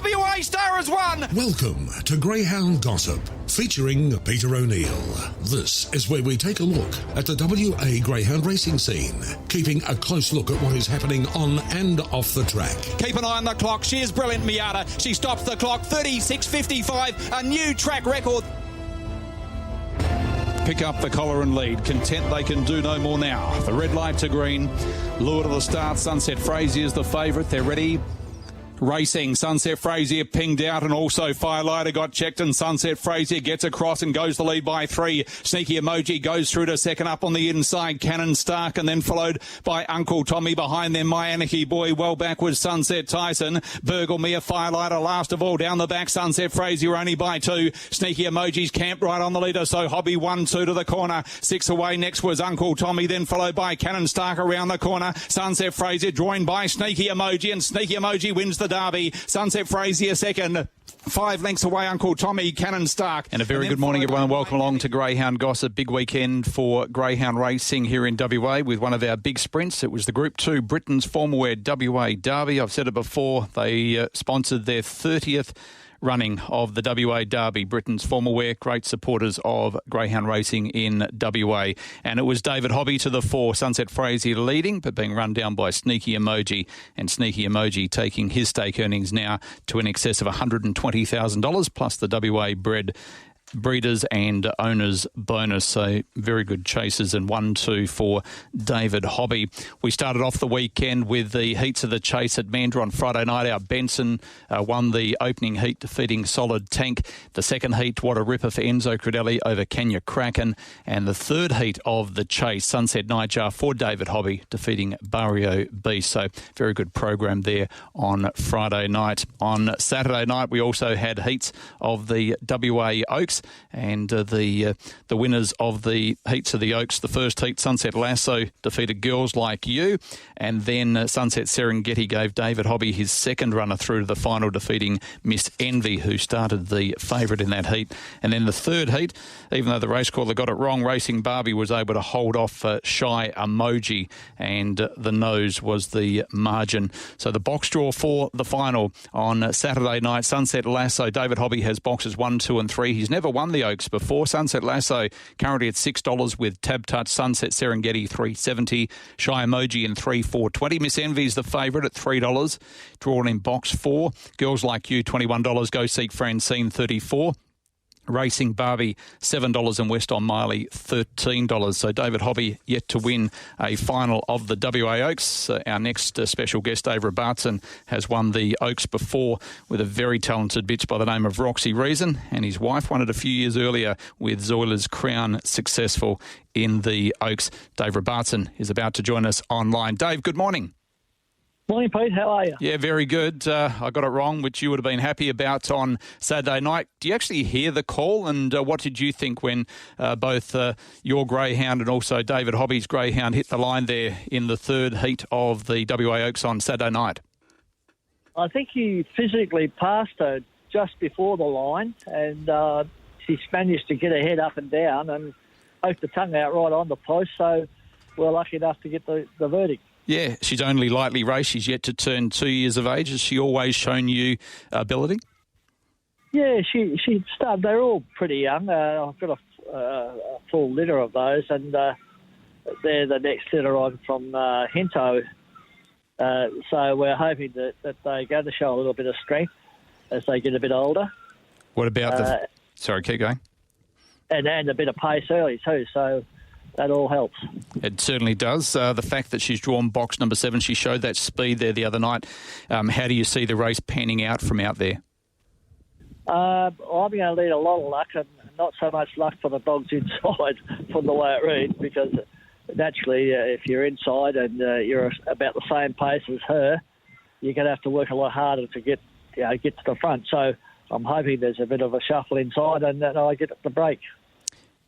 WA Star has won. Welcome to Greyhound Gossip, featuring Peter O'Neill. This is where we take a look at the WA Greyhound racing scene, keeping a close look at what is happening on and off the track. Keep an eye on the clock. She is brilliant, Miata. She stops the clock. 36.55, a new track record. Pick up the collar and lead. Content they can do no more now. The red light to green. Lure to the start. Sunset Frazier is the favourite. They're ready. Racing, Sunset Frazier pinged out, and also Firelighter got checked, and Sunset Frazier gets across and goes the lead by 3. Sneaky Emoji goes through to second up on the inside, Cannon Stark, and then followed by Uncle Tommy. Behind them, My Anarchy Boy, well back was Sunset Tyson. Burglemere, Firelighter last of all. Down the back, Sunset Frazier only by 2. Sneaky Emoji's camped right on the leader, so Hobby 1-2 to the corner. 6 away, next was Uncle Tommy, then followed by Cannon Stark around the corner. Sunset Frazier joined by Sneaky Emoji, and Sneaky Emoji wins the Derby. Sunset Frazier second. 5 lengths away, Uncle Tommy, Cannon Stark. And a very good morning, everyone. Welcome along to Greyhound Gossip. Big weekend for Greyhound racing here in WA with one of our big sprints. It was the Group 2 Britain's Formalwear WA Derby. I've said it before. They sponsored their 30th running of the WA Derby, Britain's Formalwear, great supporters of Greyhound racing in WA. And it was David Hobby to the 4, Sunset Frazier leading, but being run down by Sneaky Emoji, and Sneaky Emoji taking his stake earnings now to in excess of $120,000 plus the WA breeders and owners bonus. So very good chases, and 1-2 for David Hobby. We started off the weekend with the heats of the chase at Mandurah on Friday night. Our Benson won the opening heat, defeating Solid Tank. The second heat, what a ripper for Enzo Credelli over Kenya Kraken. And the third heat of the chase, Sunset Nightjar for David Hobby, defeating Barrio Beast. So very good program there on Friday night. On Saturday night, we also had heats of the WA Oaks, and the winners of the heats of the Oaks. The first heat, Sunset Lasso defeated Girls Like You, and then Sunset Serengeti gave David Hobby his second runner through to the final, defeating Miss Envy, who started the favourite in that heat. And then the third heat, even though the race caller got it wrong, Racing Barbie was able to hold off Shy Emoji, and the nose was the margin. So the box draw for the final on Saturday night, Sunset Lasso. David Hobby has boxes 1, 2 and 3. He's never won the Oaks before. Sunset Lasso currently at $6 with Tab Touch. Sunset Serengeti $3.70. Shy Emoji in 3, $4.20. Miss Envy's the favourite at $3, drawn in box 4. Girls Like You $21. Go Seek Francine $34. Racing Barbie $7 and West on Miley $13. So David Hobby yet to win a final of the WA Oaks. Our next special guest, Dave Robartson, has won the Oaks before with a very talented bitch by the name of Roxy Reason, and his wife won it a few years earlier with Zoiler's Crown, successful in the Oaks. Dave Robartson is about to join us online. Dave, good morning. Morning, Pete. How are you? Yeah, very good. I got it wrong, which you would have been happy about on Saturday night. Do you actually hear the call? And what did you think when both your Greyhound and also David Hobby's Greyhound hit the line there in the third heat of the WA Oaks on Saturday night? I think he physically passed her just before the line, and she managed to get her head up and down and poked the tongue out right on the post. So we're lucky enough to get the verdict. Yeah, she's only lightly raced. She's yet to turn 2 years of age. Has she always shown you ability? Yeah, she started. They're all pretty young. I've got a full litter of those, and they're the next litter on from Hento. So we're hoping that they're going to show a little bit of strength as they get a bit older. What about Sorry, keep going. And a bit of pace early too, so that all helps. It certainly does. The fact that she's drawn box number 7, she showed that speed there the other night. How do you see the race panning out from out there? I'm going to need a lot of luck, and not so much luck for the dogs inside from the way it reads, because naturally if you're inside and you're about the same pace as her, you're going to have to work a lot harder to get to the front. So I'm hoping there's a bit of a shuffle inside and that I get the break.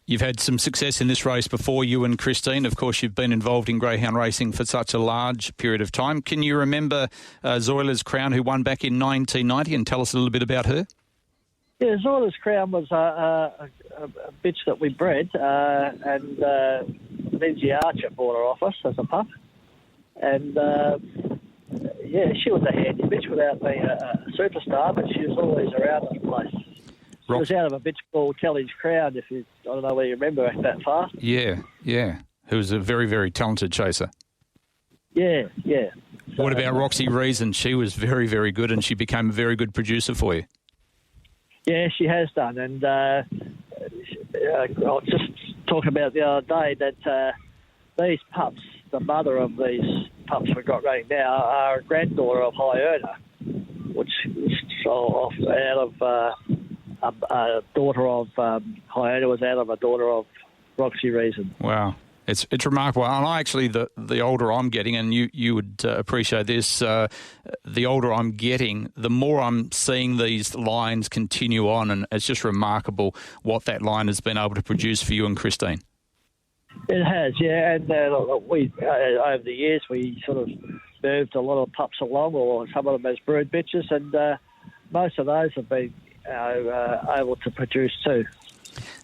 You've had some success in this race before, you and Christine. Of course, you've been involved in greyhound racing for such a large period of time. Can you remember Zoiler's Crown, who won back in 1990, and tell us a little bit about her? Yeah, Zoiler's Crown was a bitch that we bred, and Lindsay Archer bought her off us as a pup. And, she was a handy bitch without being a superstar, but she was always around the place. She was out of a bitch called Kelly's Crown, I don't know whether you remember that far. Yeah. Who was a very, very talented chaser. Yeah. So, what about Roxy Reason? She was very, very good, and she became a very good producer for you. Yeah, she has done. And I was just talking about the other day that these pups, the mother of these pups we've got running now, are a granddaughter of High Earner, which is out of a daughter of High Earner was out of a daughter of Roxy Reason. Wow. It's remarkable. And I actually, the older I'm getting, and you would appreciate this, the older I'm getting, the more I'm seeing these lines continue on, and it's just remarkable what that line has been able to produce for you and Christine. It has, yeah. And we over the years, we sort of moved a lot of pups along, or some of them as brood bitches, and most of those have been able to produce too.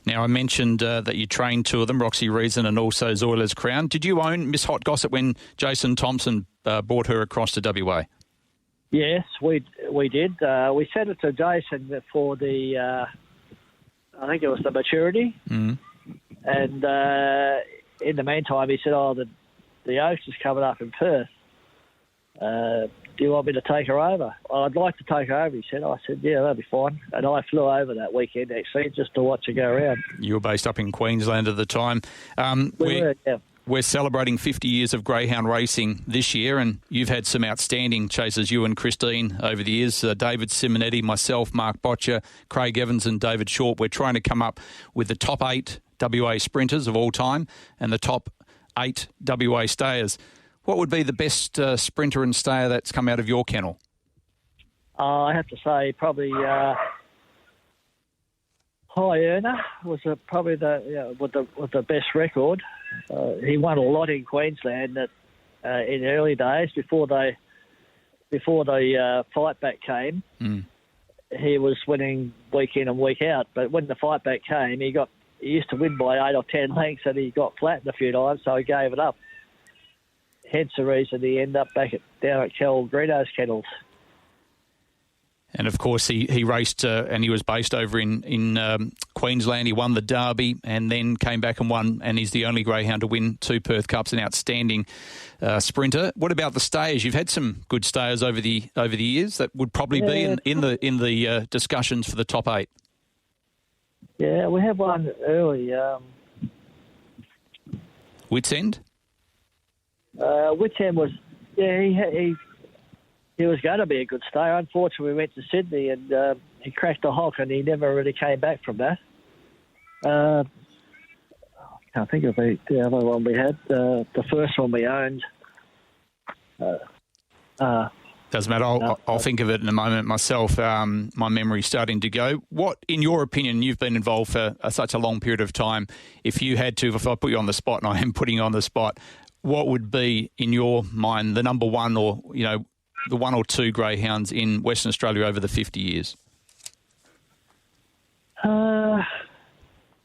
Now, I mentioned that you trained two of them, Roxy Reason and also Zoiler's Crown. Did you own Miss Hot Gossip when Jason Thompson brought her across to WA? Yes, we did. We sent it to Jason for the, I think it was the maturity. Mm. And in the meantime, he said, the Oaks is coming up in Perth. Do you want me to take her over? Well, I'd like to take her over, he said. I said, yeah, that'll be fine. And I flew over that weekend, actually, just to watch her go around. You were based up in Queensland at the time. We're celebrating 50 years of greyhound racing this year, and you've had some outstanding chasers, you and Christine, over the years. David Simonetti, myself, Mark Botcher, Craig Evans and David Short. We're trying to come up with the top 8 WA sprinters of all time and the top 8 WA stayers. What would be the best sprinter and stayer that's come out of your kennel? I have to say probably High Earner was probably with the best record. He won a lot in Queensland in the early days before the fight back came. Mm. He was winning week in and week out, but when the fight back came, he used to win by 8 or 10 lengths, and he got flattened a few times, so he gave it up. Hence the reason he ended up down at Kel Greeno's kennels. And of course, he raced and he was based over in Queensland. He won the Derby and then came back and won. And he's the only greyhound to win 2 Perth Cups. An outstanding sprinter. What about the stayers? You've had some good stayers over the years that would probably be in the discussions for the top 8. Yeah, we had one early. Wits End. Witham was, he was going to be a good stayer. Unfortunately, we went to Sydney and he cracked a hock, and he never really came back from that. I can't think of the other one we had. The first one we owned. Doesn't matter. I'll think of it in a moment myself. My memory's starting to go. What, in your opinion, you've been involved for such a long period of time, if I put you on the spot, and I am putting you on the spot, what would be, in your mind, the number one or, the 1 or 2 greyhounds in Western Australia over the 50 years? Yeah,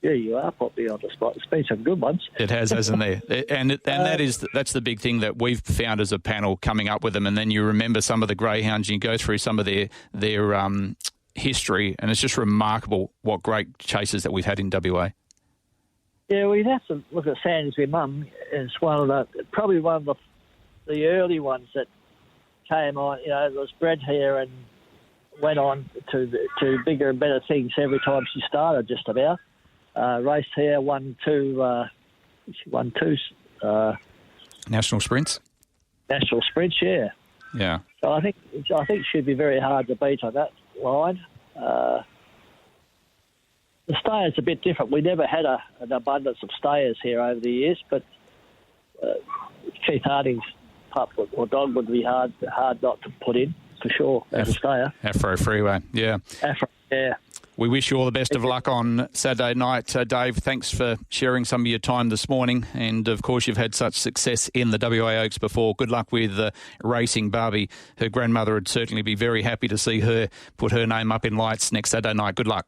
you are probably on the spot. There's been some good ones. It has, hasn't there? And that's the big thing that we've found as a panel, coming up with them. And then you remember some of the greyhounds, you go through some of their history, and it's just remarkable what great chasers that we've had in WA. Yeah, we'd have to look at Sandsby Mum as probably one of the early ones that came on. It was bred here and went on to bigger and better things every time she started, just about. Raced here, won 2 National sprints? National sprints, yeah. Yeah. So I think she'd be very hard to beat on that line. The stayer's a bit different. We never had an abundance of stayers here over the years, but Keith Harding's pup or dog would be hard not to put in, for sure, as a stayer. Afro Freeway, yeah. Afro, yeah. We wish you all the best of luck on Saturday night. Dave, thanks for sharing some of your time this morning. And, of course, you've had such success in the WA Oaks before. Good luck with racing Barbie. Her grandmother would certainly be very happy to see her put her name up in lights next Saturday night. Good luck.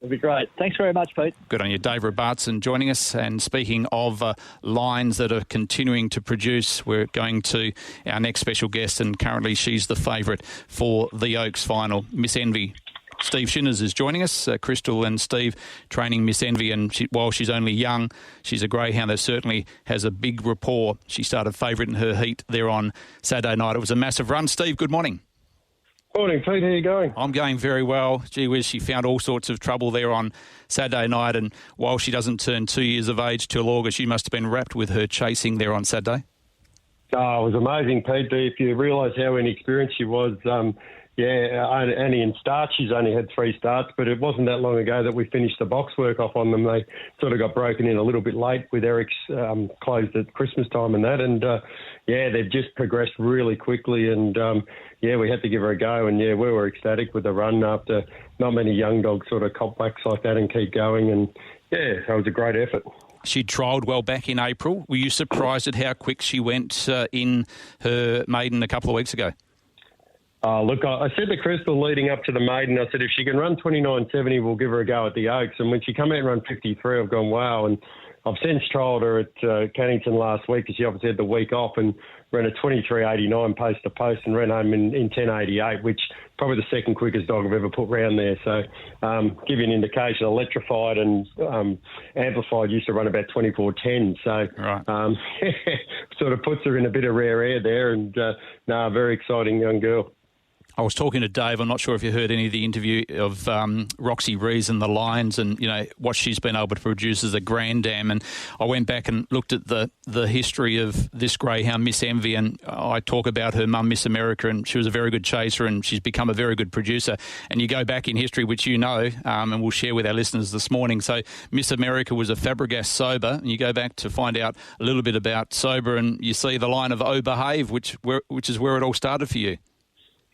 It'll be great. Thanks very much, Pete. Good on you. Dave Robartson joining us. And speaking of lines that are continuing to produce, we're going to our next special guest, and currently she's the favourite for the Oaks final, Miss Envy. Steve Shinners is joining us. Crystal and Steve training Miss Envy, and while she's only young, she's a greyhound that certainly has a big rapport. She started favourite in her heat there on Saturday night. It was a massive run. Steve, good morning. Morning, Pete. How are you going? I'm going very well. Gee whiz, she found all sorts of trouble there on Saturday night, and while she doesn't turn 2 years of age till August, she must have been wrapped with her chasing there on Saturday. Oh, it was amazing, Pete. If you realise how inexperienced she was, only in starts, she's only had 3 starts, but it wasn't that long ago that we finished the box work off on them. They sort of got broken in a little bit late with Eric's closed at Christmas time and that, and they've just progressed really quickly, and we had to give her a go, and we were ecstatic with the run after not many young dogs sort of cop backs like that and keep going, and so it was a great effort. She trialled well back in April. Were you surprised at how quick she went in her maiden a couple of weeks ago? Look, I said to Crystal leading up to the maiden, I said, if she can run 29.70, we'll give her a go at the Oaks. And when she come out and run 53, I've gone, wow. And I've since trialled her at Cannington last week, because she obviously had the week off, and ran a 23.89 post to post and ran home in 10.88, which probably the second quickest dog I've ever put round there. So give you an indication, Electrified and Amplified used to run about 24.10. So right. Sort of puts her in a bit of rare air there, and very exciting young girl. I was talking to Dave. I'm not sure if you heard any of the interview of Roxy Rees and the Lions, and what she's been able to produce as a grand dam. And I went back and looked at the history of this greyhound, Miss Envy, and I talk about her mum, Miss America, and she was a very good chaser, and she's become a very good producer. And you go back in history, which and we'll share with our listeners this morning. So Miss America was a Fabregas Sober, and you go back to find out a little bit about Sober, and you see the line of Oh Behave, which is where it all started for you.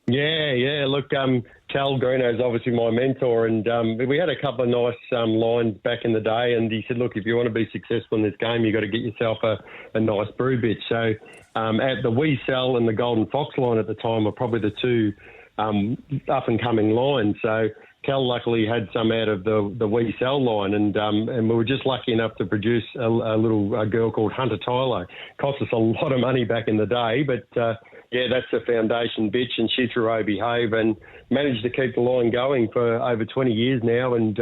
Yeah. Look, Cal Greeno's obviously my mentor, and we had a couple of nice lines back in the day, and he said, look, if you want to be successful in this game, you've got to get yourself a nice brew bitch. So at the We Sell and the Golden Fox line at the time were probably the two up-and-coming lines. So Cal luckily had some out of the We Sell line, and we were just lucky enough to produce a little girl called Hunter Tylo. Cost us a lot of money back in the day, but that's the foundation bitch, and she threw Oh Behave and managed to keep the line going for over 20 years now. And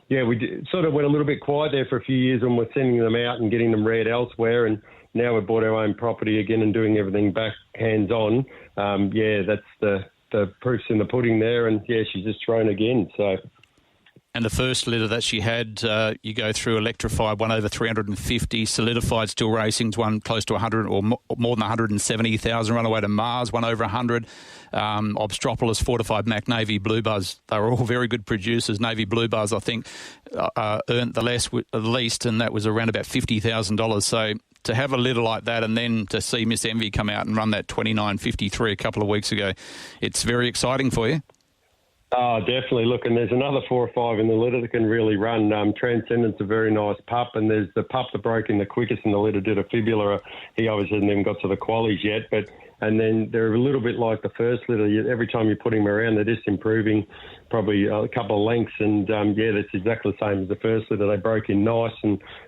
we sort of went a little bit quiet there for a few years when we're sending them out and getting them reared elsewhere, and now we've bought our own property again and doing everything back hands-on. That's the proof's in the pudding there, and she's just thrown again. So. And the first litter that she had, you go through Electrified, won over 350, Solidified still racing's won close to 100 or more than 170,000, run away to Mars, won over 100. Obstropolis, Fortified Mac, Navy Blue Buzz, they were all very good producers. Navy Blue Buzz, I think, earned the least, and that was around about $50,000. So to have a litter like that, and then to see Miss Envy come out and run that 29.53 a couple of weeks ago, it's very exciting for you. Oh, definitely. Look, and there's another 4 or 5 in the litter that can really run. Transcendent's a very nice pup, and there's the pup that broke in the quickest in the litter, did a fibula. He obviously hasn't even got to the qualies yet, and then they're a little bit like the first litter. Every time you put him around, they're just improving probably a couple of lengths, and that's exactly the same as the first litter. They broke in nice,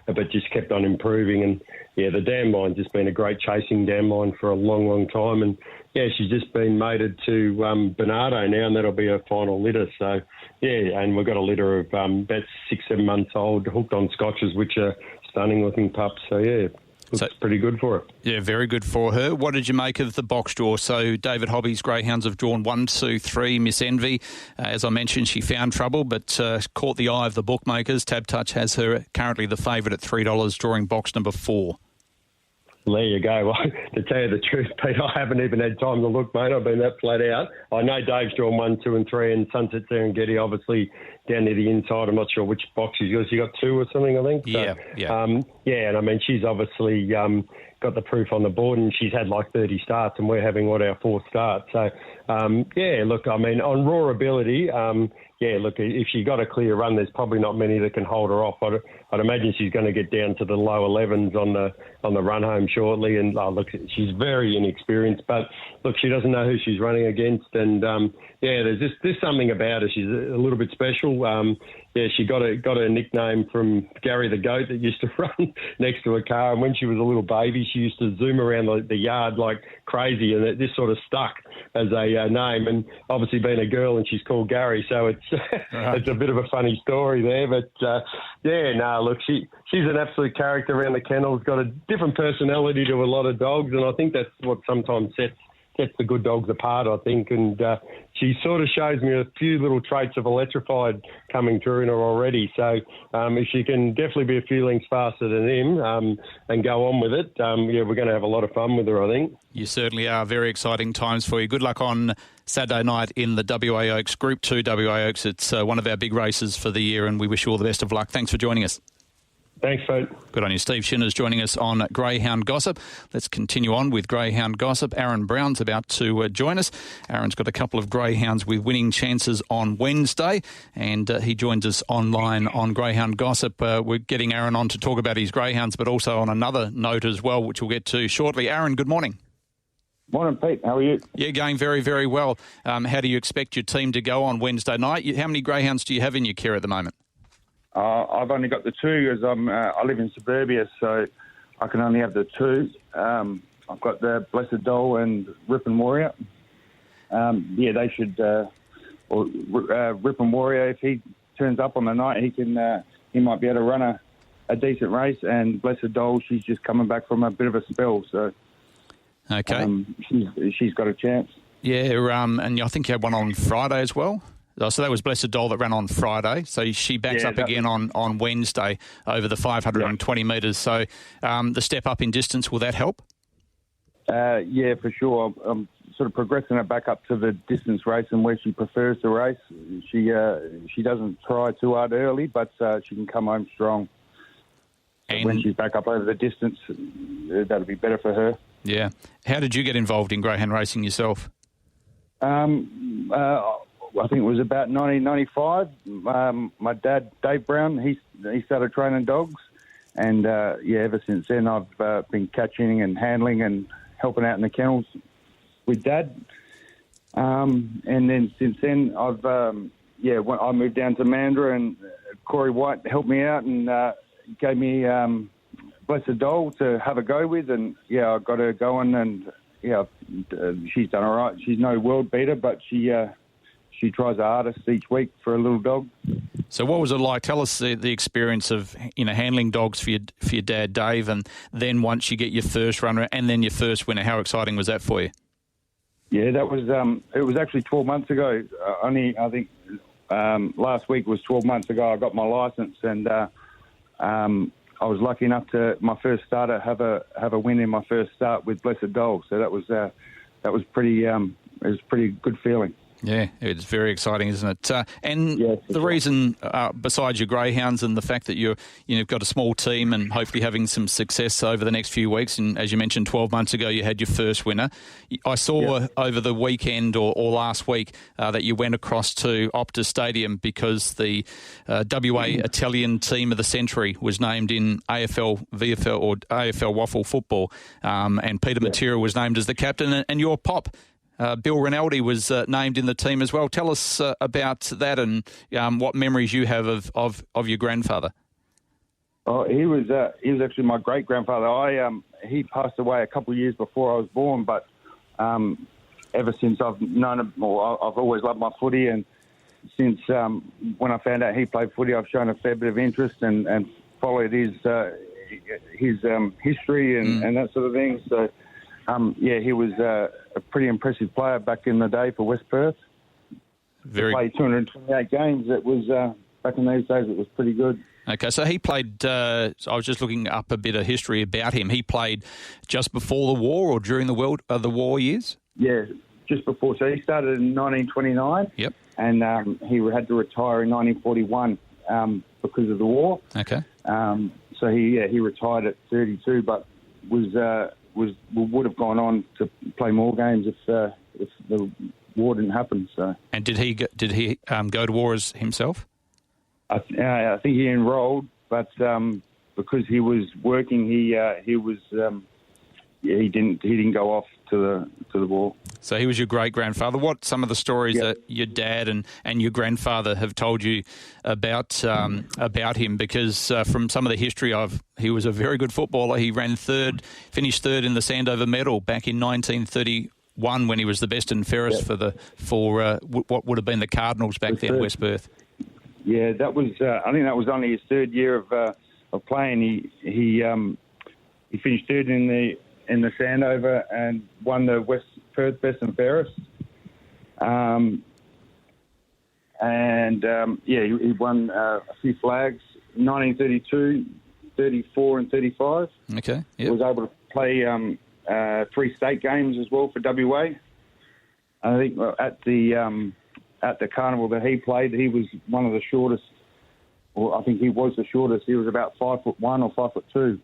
but just kept on improving, and the dam line's just been a great chasing dam line for a long, long time, and she's just been mated to Bernardo now, and that'll be her final litter. So, and we've got a litter of about 6-7 months old, hooked on Scotches, which are stunning-looking pups. So, looks pretty good for her. Yeah, very good for her. What did you make of the box draw? So, David Hobby's greyhounds have drawn 1, 2, 3. Miss Envy, as I mentioned, she found trouble, but caught the eye of the bookmakers. Tab Touch has her currently the favourite at $3, drawing box number 4. There you go. Well, to tell you the truth, Pete, I haven't even had time to look, mate. I've been that flat out. I know Dave's drawn 1, 2 and 3, and Sunset Serengeti obviously down near the inside. I'm not sure which box she's got. She got 2 or something, I think. Yeah. And I mean, she's obviously got the proof on the board, and she's had like 30 starts, and we're having our 4th start. So, look, I mean, on raw ability, yeah, look, if she got a clear run, there's probably not many that can hold her off. I'd imagine she's going to get down to the low 11s on the run home shortly. And look, she's very inexperienced, but look, she doesn't know who she's running against. And there's something about her. She's a little bit special. She got a nickname from Gary the Goat that used to run next to her car. And when she was a little baby, she used to zoom around the yard like crazy, and this sort of stuck as a name. And obviously being a girl, and she's called Gary, so it's it's a bit of a funny story there. But look, she's an absolute character around the kennel. Got a different personality to a lot of dogs, and I think that's what sometimes sets the good dogs apart, I think. And she sort of shows me a few little traits of electrified coming through in her already. So if she can definitely be a few lengths faster than him and go on with it, we're going to have a lot of fun with her, I think. You certainly are. Very exciting times for you. Good luck on Saturday night in the WA Oaks, Group 2 WA Oaks. It's one of our big races for the year, and we wish you all the best of luck. Thanks for joining us. Thanks, folks. Good on you. Steve Shinners joining us on Greyhound Gossip. Let's continue on with Greyhound Gossip. Aaron Brown's about to join us. Aaron's got a couple of greyhounds with winning chances on Wednesday, and he joins us online on Greyhound Gossip. We're getting Aaron on to talk about his greyhounds, but also on another note as well, which we'll get to shortly. Aaron, good morning. Morning, Pete. How are you? Yeah, going very, very well. How do you expect your team to go on Wednesday night? How many greyhounds do you have in your care at the moment? I've only got the two as I live in suburbia, so I can only have the two. I've got the Blessed Doll and Rippin' Warrior. They should. Rippin' Warrior, if he turns up on the night, he might be able to run a decent race. And Blessed Doll, she's just coming back from a bit of a spell, so okay, she's got a chance. Yeah, and I think you had one on Friday as well. So that was Blessed Doll that ran on Friday. So she backs up again on Wednesday over the 520 metres. So the step up in distance, will that help? Yeah, for sure. I'm sort of progressing her back up to the distance race and where she prefers to race. She doesn't try too hard early, but she can come home strong. And when she's back up over the distance, that'll be better for her. Yeah. How did you get involved in greyhound racing yourself? I think it was about 1995. My dad, Dave Brown, he started training dogs. And, ever since then I've been catching and handling and helping out in the kennels with Dad. And then since then when I moved down to Mandurah, and Corey White helped me out and gave me Blessed Doll to have a go with. And, I got her going, and, she's done all right. She's no world beater, but she tries her hardest each week for a little dog. So what was it like? Tell us the experience of handling dogs for your dad, Dave, and then once you get your first runner and then your first winner. How exciting was that for you? Yeah, that was it was actually 12 months ago. I think last week was 12 months ago I got my licence, and I was lucky enough to my first starter have a win in my first start with Blessed Doll. So that was pretty it was a pretty good feeling. Yeah, it's very exciting, isn't it? The reason, besides your greyhounds and the fact that you've got a small team and hopefully having some success over the next few weeks, and as you mentioned, 12 months ago you had your first winner. I saw over the weekend or last week that you went across to Optus Stadium because the WA Italian Team of the Century was named in AFL, VFL or AFL Waffle Football, and Peter Matera was named as the captain, and your pop, Bill Rinaldi, was named in the team as well. Tell us about that and what memories you have of your grandfather. Oh, he was actually my great grandfather. He passed away a couple of years before I was born, but ever since I've known him, I've always loved my footy, and since when I found out he played footy, I've shown a fair bit of interest and followed his history and that sort of thing. So. He was a pretty impressive player back in the day for West Perth. He played 228 games. It was back in those days. It was pretty good. Okay, so he played. I was just looking up a bit of history about him. He played just before the war or during the war years. Yeah, just before. So he started in 1929. Yep. And he had to retire in 1941 because of the war. Okay. So he retired at 32, but would have gone on to play more games if the war didn't happen. So. And did he go to war as himself? I think he enrolled, but because he was working, he didn't go off to the war. So he was your great-grandfather. What some of the stories that your dad and your grandfather have told you about him? Because from some of the history he was a very good footballer. He finished third in the Sandover Medal back in 1931 when he was the best and fairest for what would have been the Cardinals back then, West Perth. Yeah, that was. I think that was only his third year of playing. He finished third in the Sandover and won the West Perth best and fairest. He won a few flags. 1932, 34, and 35. Okay. He was able to play 3 state games as well for WA. I think at the carnival that he played, he was one of the shortest. Or I think he was the shortest. He was about 5'1" or 5'2".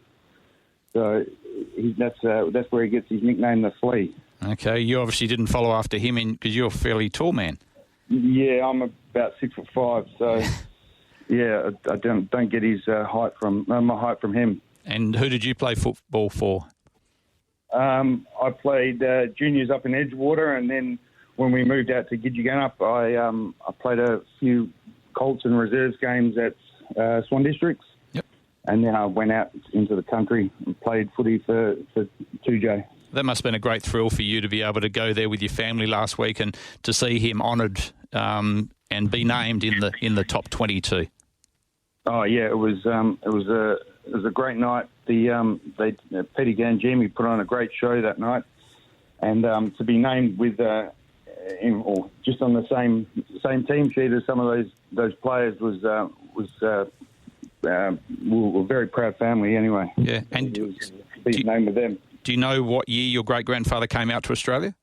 So that's where he gets his nickname, the Flea. Okay, you obviously didn't follow after him because you're a fairly tall man. Yeah, I'm about 6'5", so yeah, I don't get his height from him. And who did you play football for? I played juniors up in Edgewater, and then when we moved out to Gidgegannup, I played a few Colts and reserves games at Swan Districts. Yep. And then I went out into the country and played footy for 2J. That must have been a great thrill for you to be able to go there with your family last week and to see him honoured and be named in the top 22. Oh yeah, it was a great night. Petty Gangemi put on a great show that night, and to be named with just on the same team sheet as some of those players was we were a very proud family anyway. Yeah, and to be named with them. Do you know what year your great-grandfather came out to Australia?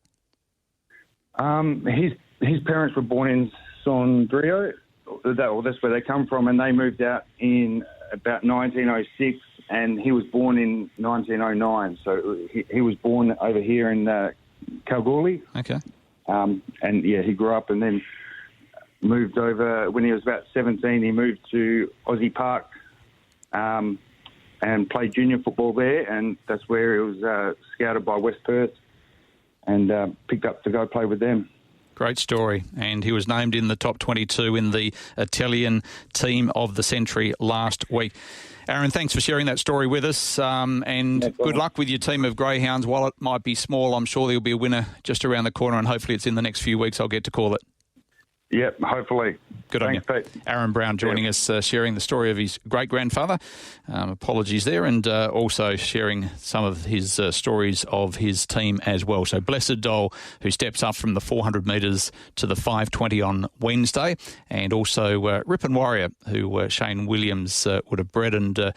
His parents were born in Sondrio. That's where they come from, and they moved out in about 1906, and he was born in 1909. So he was born over here in Kalgoorlie. Okay. And yeah, he grew up and then moved over. When he was about 17, he moved to Aussie Park and played junior football there, and that's where he was scouted by West Perth and picked up to go play with them. Great story. And he was named in the top 22 in the Italian team of the century last week. Aaron, thanks for sharing that story with us, and good luck with your team of Greyhounds. While it might be small, I'm sure there'll be a winner just around the corner, and hopefully it's in the next few weeks. I'll get to call it. Yep, hopefully. Good on you. Pete. Aaron Brown joining us, sharing the story of his great-grandfather. Apologies there, and also sharing some of his stories of his team as well. So Blessed Doll, who steps up from the 400 metres to the 520 on Wednesday, and also Ripon Warrior, who Shane Williams would have bred and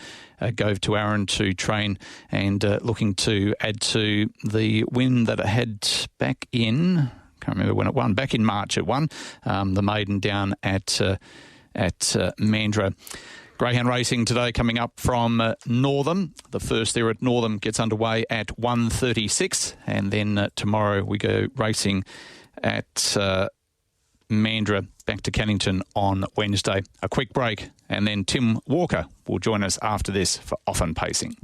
gave to Aaron to train, and looking to add to the win that it had back in... Can't remember when it won. Back in March it won. The maiden down at Mandurah. Greyhound racing today coming up from Northam. The first there at Northam gets underway at 1:36, and then tomorrow we go racing at Mandurah back to Cannington on Wednesday. A quick break, and then Tim Walker will join us after this for Off and Pacing.